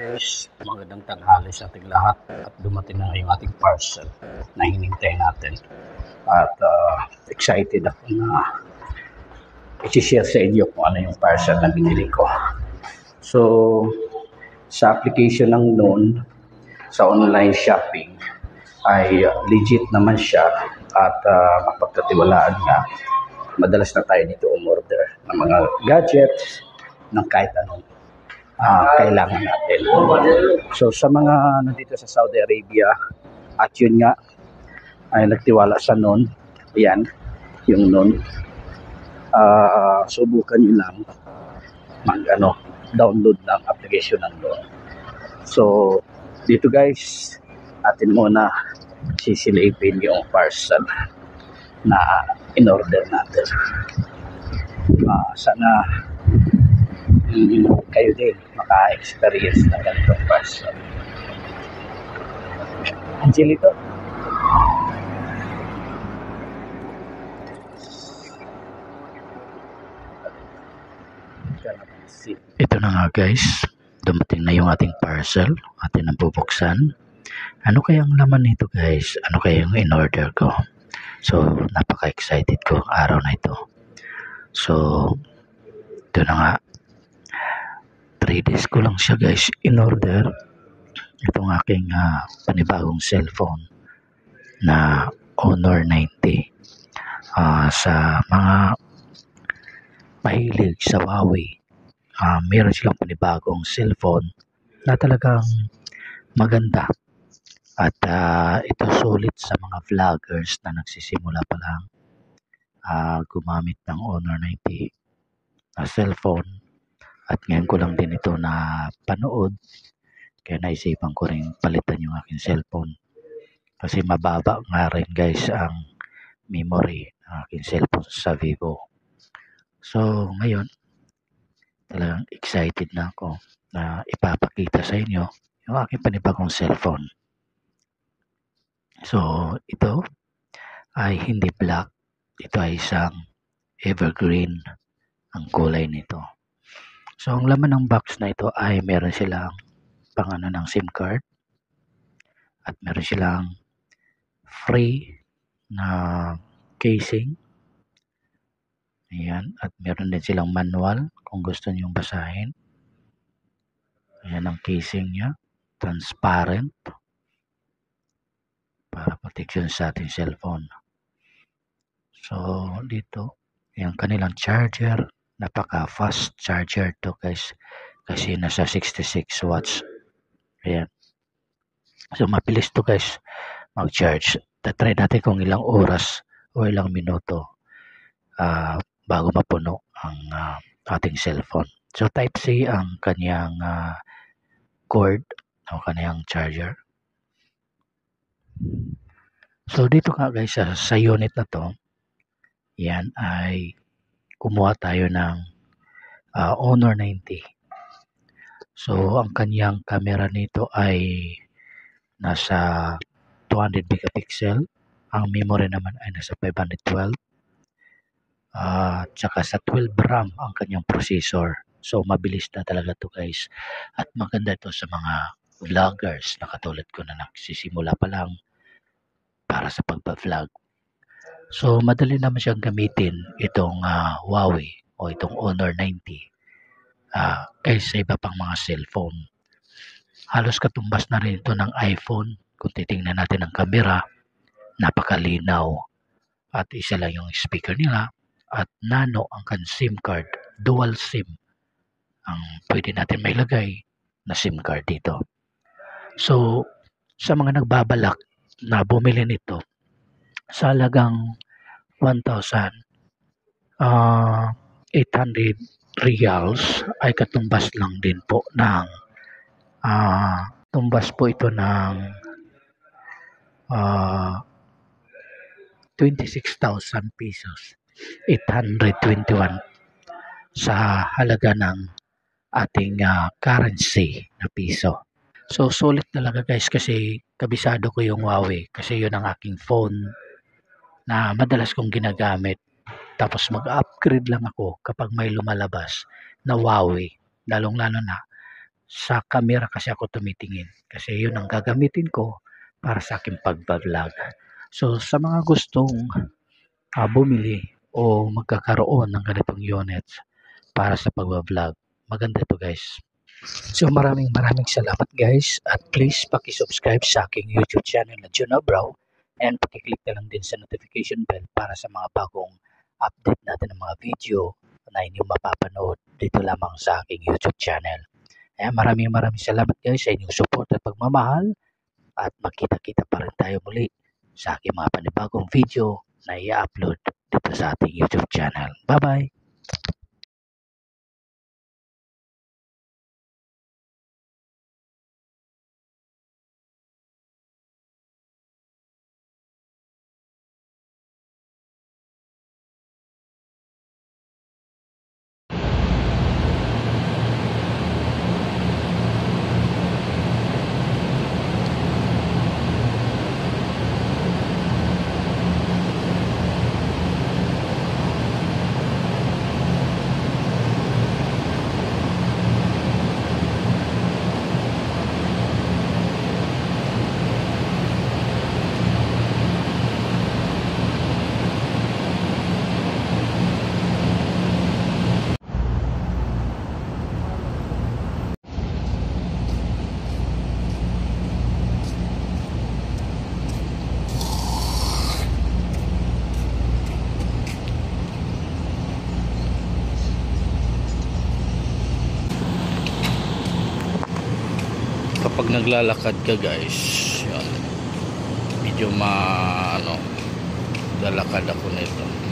Yes, magandang tanghali sa ating lahat at dumating na yung ating parcel na hinintay natin. At excited ako na i-share sa inyo kung ano yung parcel na binili ko. So, sa application ng noon, sa online shopping, ay legit naman siya at mapagkatiwalaan nga. Madalas na tayo dito umorder ng mga gadgets ng kahit anong kailangan natin. So sa mga nandito sa Saudi Arabia at yun nga ay nagtiwala sa noon, yan yung noon, subukan nyo lang download ng application ng noon. So dito guys, atin muna sisilipin yung parcel na in-order natin. Sana kayo din maka-experience ng ganitong parcel. Angelito. Ito na nga guys, dumating na yung ating parcel, atin ang bubuksan. Ano kayang laman nito guys? Ano kayang in-order ko? So, napaka-excited ko araw na ito. So, ito na nga. 3 days ko lang siya guys in-order. Itong aking panibagong cellphone na Honor 90. Sa mga mahilig sa Huawei, meron silang panibagong cellphone na talagang maganda. At ito sulit sa mga vloggers na nagsisimula pa lang gumamit ng Honor 90 na cellphone. At ngayon ko lang din ito na panood, kaya naisipan ko rin palitan yung aking cellphone. Kasi mababa nga rin guys ang memory ng aking cellphone sa Vivo. So ngayon, talagang excited na ako na ipapakita sa inyo yung aking panibagong cellphone. So ito ay hindi black, ito ay isang evergreen ang kulay nito. So ang laman ng box na ito ay meron silang pangano ng SIM card at meron silang free na casing. Ayan, at meron din silang manual kung gusto niyong basahin. Ayan ang casing niya, transparent para protection sa ating cellphone. So dito, yung kanilang charger, napaka fast charger to guys kasi nasa 66 watts. Ayan. So mabilis to guys mag-charge. Tatry natin kung ilang oras o ilang minuto bago mapuno ang ating cellphone. So type C ang kanyang cord o kanyang charger. So dito nga guys sa unit na to, yan ay kumuha tayo ng Honor 90. So ang kanyang camera nito ay nasa 200 megapixel. Ang memory naman ay nasa 512. Tsaka sa 12 RAM ang kanyang processor. So mabilis na talaga to guys. At maganda ito sa mga vloggers na katulad ko na nagsisimula pa lang para sa pagpa-vlog. So madali naman siyang gamitin itong Huawei o itong Honor 90 kaysa iba pang mga cellphone. Halos katumbas na rin ito ng iPhone. Kung titingnan natin ang camera, napakalinaw. At isa lang yung speaker nila. At nano ang SIM card. Dual SIM ang pwede natin mailagay na SIM card dito. So, sa mga nagbabalak na bumili nito, sa halagang 1,800 reals ay katumbas lang din po ng tumbas po ito ng 26,000 pesos, 821 sa halaga ng ating currency na piso. So sulit talaga guys kasi kabisado ko yung Huawei kasi yun ang aking phone na madalas kong ginagamit. Tapos mag-upgrade lang ako kapag may lumalabas na Huawei, lalong-lalo na sa camera kasi ako tumitingin. Kasi yun ang gagamitin ko para sa aking pagbablog. So sa mga gustong bumili o magkakaroon ng ganitong units para sa pagbablog, maganda ito guys. So maraming salamat guys, at please paki-subscribe sa aking YouTube channel na Jun Abrao, and paki-click na lang din sa notification bell para sa mga bagong update natin ng mga video na inyong mapapanood dito lamang sa aking YouTube channel. Kaya maraming salamat guys sa inyong support at pagmamahal, at magkita-kita pa rin tayo muli sa aking mga panibagong video na i-upload dito sa ating YouTube channel. Bye-bye! Kapag naglalakad ka guys, yun, medyo lalakad ako nito.